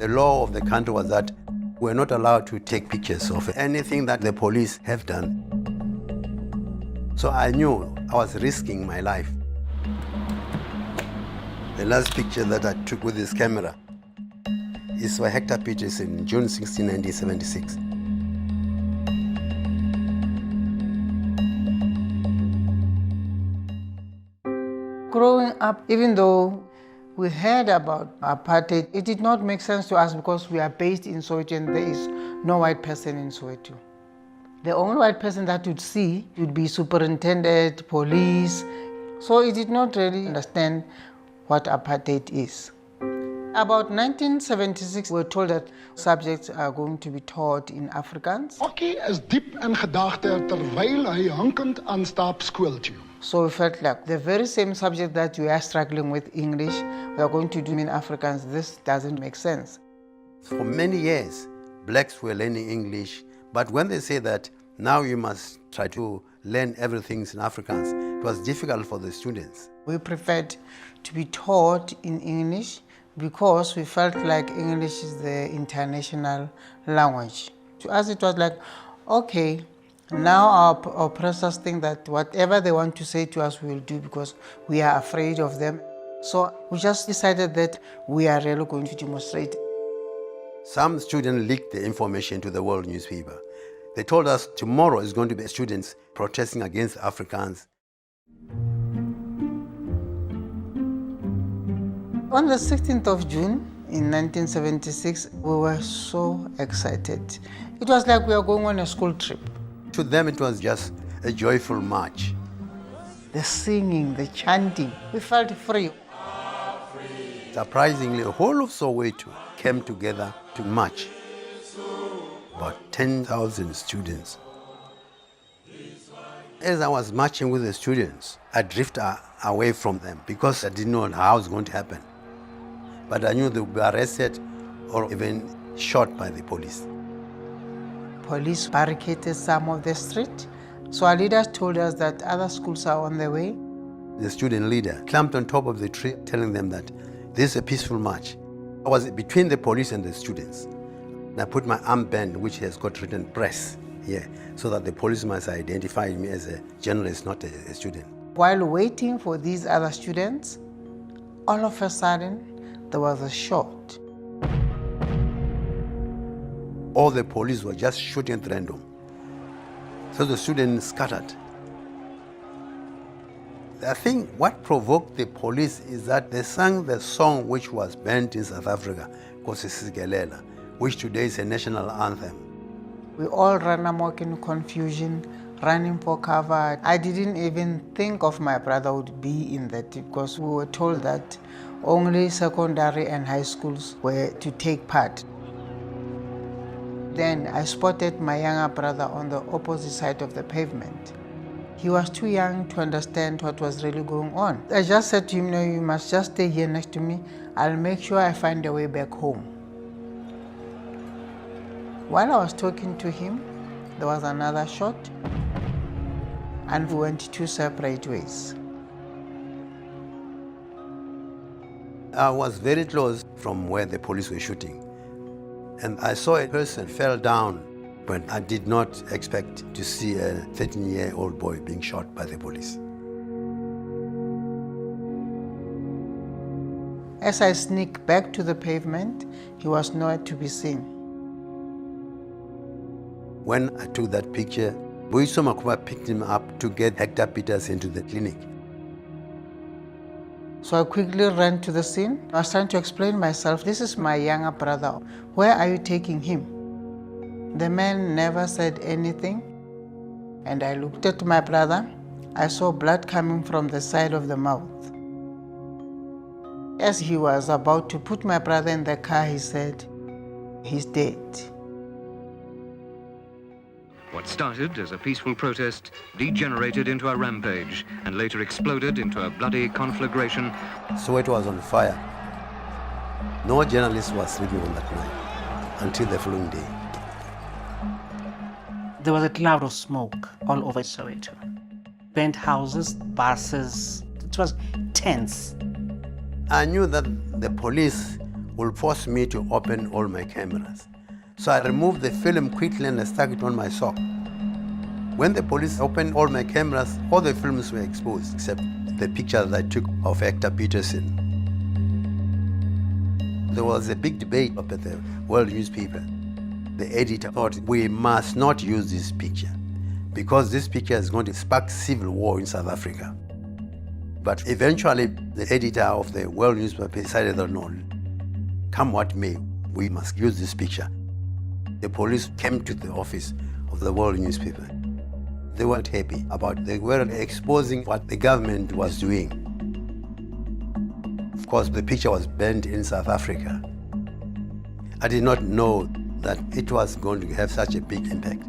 The law of the country was that we're not allowed to take pictures of anything that the police have done. So I knew I was risking my life. The last picture that I took with this camera is for Hector Pieterson, June 16, 1976. Growing up, even though we heard about apartheid, it did not make sense to us because we are based in Soweto and there is no white person in Soweto. The only white person that you'd see would be superintendent, police. So it did not really understand what apartheid is. About 1976, we were told that subjects are going to be taught in Afrikaans. Okkie is diep in gedagte terwyl hy hankend aanstaap skool toe. So we felt like the very same subject that we are struggling with English, we are going to do in Afrikaans. This doesn't make sense. For many years, blacks were learning English, but when they say that now you must try to learn everything in Afrikaans, it was difficult for the students. We preferred to be taught in English because we felt like English is the international language. To us it was like, okay, now our oppressors think that whatever they want to say to us we will do because we are afraid of them. So we just decided that we are really going to demonstrate. Some students leaked the information to the world newspaper. They told us tomorrow is going to be students protesting against Afrikaans. On the 16th of June in 1976, we were so excited. It was like we were going on a school trip. To them, it was just a joyful march. The singing, the chanting, we felt free. Surprisingly, the whole of Soweto came together to march. About 10,000 students. As I was marching with the students, I drifted away from them because I didn't know how it was going to happen. But I knew they would be arrested or even shot by the police. Police barricaded some of the street. So our leaders told us that other schools are on the way. The student leader climbed on top of the tree telling them that this is a peaceful march. I was between the police and the students. And I put my armband, which has got written press here, so that the police must identify me as a journalist, not a student. While waiting for these other students, all of a sudden, there was a shot. All the police were just shooting at random. So the students scattered. I think what provoked the police is that they sang the song which was banned in South Africa, Sigelela, which today is a national anthem. We all ran amok in confusion, running for cover. I didn't even think of my brother would be in that because we were told that only secondary and high schools were to take part. Then I spotted my younger brother on the opposite side of the pavement. He was too young to understand what was really going on. I just said to him, no, you must just stay here next to me. I'll make sure I find a way back home. While I was talking to him, there was another shot, and we went two separate ways. I was very close from where the police were shooting. And I saw a person fell down, but I did not expect to see a 13-year-old boy being shot by the police. As I sneaked back to the pavement, he was nowhere to be seen. When I took that picture, Boiso Makuba picked him up to get Hector Pieterson to the clinic. So I quickly ran to the scene. I was trying to explain myself. This is my younger brother. Where are you taking him? The man never said anything. And I looked at my brother. I saw blood coming from the side of the mouth. As he was about to put my brother in the car, he said, "He's dead." What started as a peaceful protest degenerated into a rampage and later exploded into a bloody conflagration. Soweto was on fire. No journalist was sleeping on that night until the following day. There was a cloud of smoke all over Soweto. Burnt houses, buses, it was tense. I knew that the police will force me to open all my cameras. So I removed the film quickly and I stuck it on my sock. When the police opened all my cameras, all the films were exposed except the picture that I took of Hector Pieterson. There was a big debate up at the World newspaper. The editor thought we must not use this picture because this picture is going to spark civil war in South Africa. But eventually, the editor of the World newspaper decided that no, come what may, we must use this picture. The police came to the office of the World newspaper. They weren't happy they were exposing what the government was doing. Of course, the picture was banned in South Africa. I did not know that it was going to have such a big impact.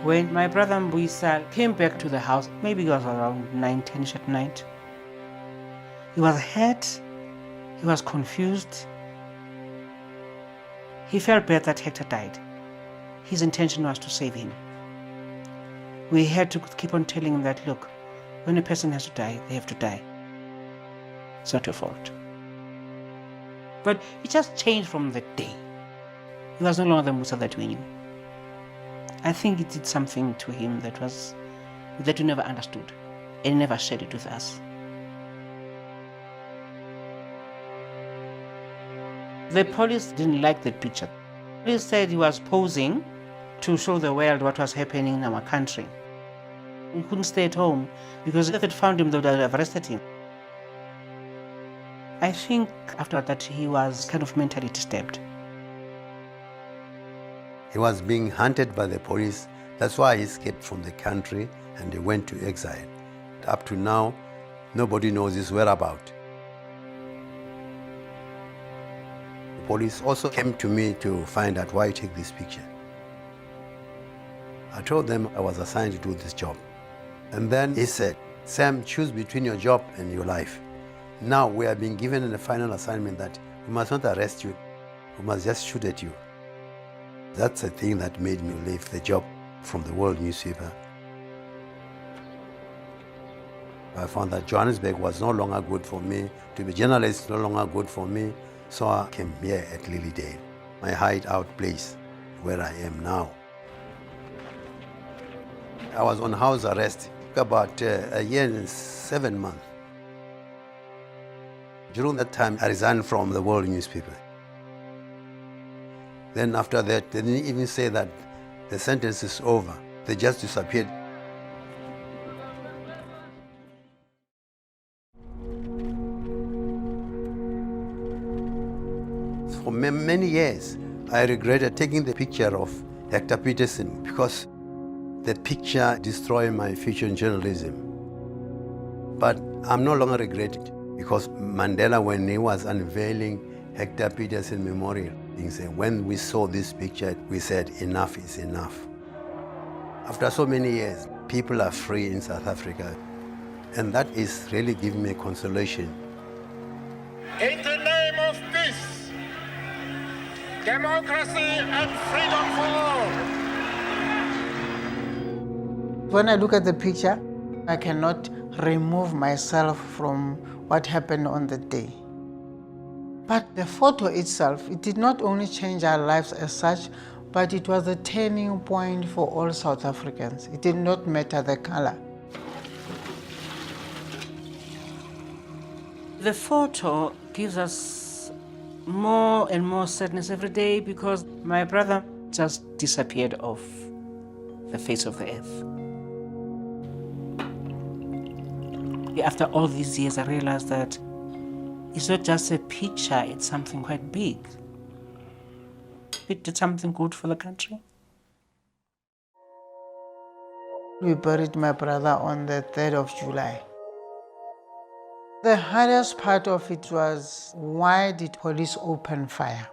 When my brother Mbuisa came back to the house, maybe it was around 9:10 at night, he was hurt, he was confused. He felt bad that Hector died. His intention was to save him. We had to keep on telling him that, look, when a person has to die, they have to die. It's not your fault. But it just changed from that day. He was no longer the Musa that we knew. I think it did something to him that we never understood, and he never shared it with us. The police didn't like that picture. The police said he was posing to show the world what was happening in our country. He couldn't stay at home because if they had found him, they would have arrested him. I think after that he was kind of mentally disturbed. He was being hunted by the police. That's why he escaped from the country and he went to exile. Up to now, nobody knows his whereabouts. The police also came to me to find out why I take this picture. I told them I was assigned to do this job. And then he said, Sam, choose between your job and your life. Now we are being given a final assignment that we must not arrest you, we must just shoot at you. That's the thing that made me leave the job from the World newspaper. I found that Johannesburg was no longer good for me. To be a journalist no longer good for me. So I came here at Lilydale, my hideout place, where I am now. I was on house arrest about a year and 7 months. During that time, I resigned from the World newspaper. Then after that, they didn't even say that the sentence is over. They just disappeared. For many years, I regretted taking the picture of Hector Pieterson because the picture destroyed my future in journalism. But I'm no longer regretting it because Mandela, when he was unveiling Hector Pieterson Memorial, he said, when we saw this picture, we said, enough is enough. After so many years, people are free in South Africa, and that is really giving me consolation. In the name of peace, democracy and freedom for all. When I look at the picture, I cannot remove myself from what happened on the day. But the photo itself, it did not only change our lives as such, but it was a turning point for all South Africans. It did not matter the color. The photo gives us more and more sadness every day because my brother just disappeared off the face of the earth. After all these years, I realized that it's not just a picture, it's something quite big. It did something good for the country. We buried my brother on the 3rd of July. The hardest part of it was, why did police open fire?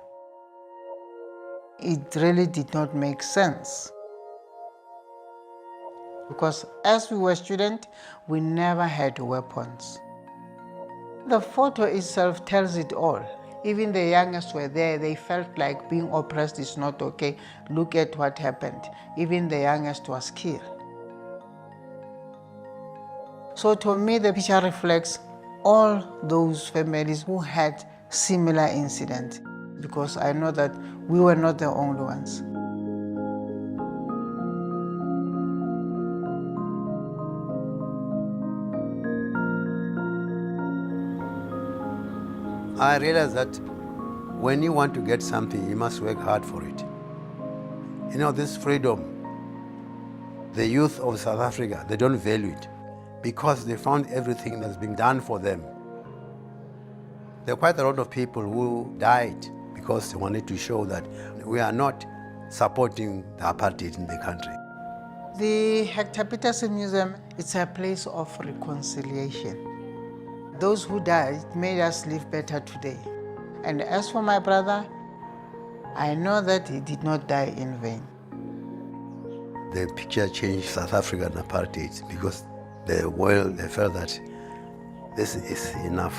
It really did not make sense. Because as we were students, we never had weapons. The photo itself tells it all. Even the youngest were there, they felt like being oppressed is not okay. Look at what happened. Even the youngest was killed. So to me, the picture reflects all those families who had similar incidents, because I know that we were not the only ones. I realized that when you want to get something, you must work hard for it. You know, this freedom, the youth of South Africa, they don't value it because they found everything that's been done for them. There are quite a lot of people who died because they wanted to show that we are not supporting the apartheid in the country. The Hector Pieterson Museum, it's a place of reconciliation. Those who died made us live better today. And as for my brother, I know that he did not die in vain. The picture changed South African apartheid because the world, they felt that this is enough.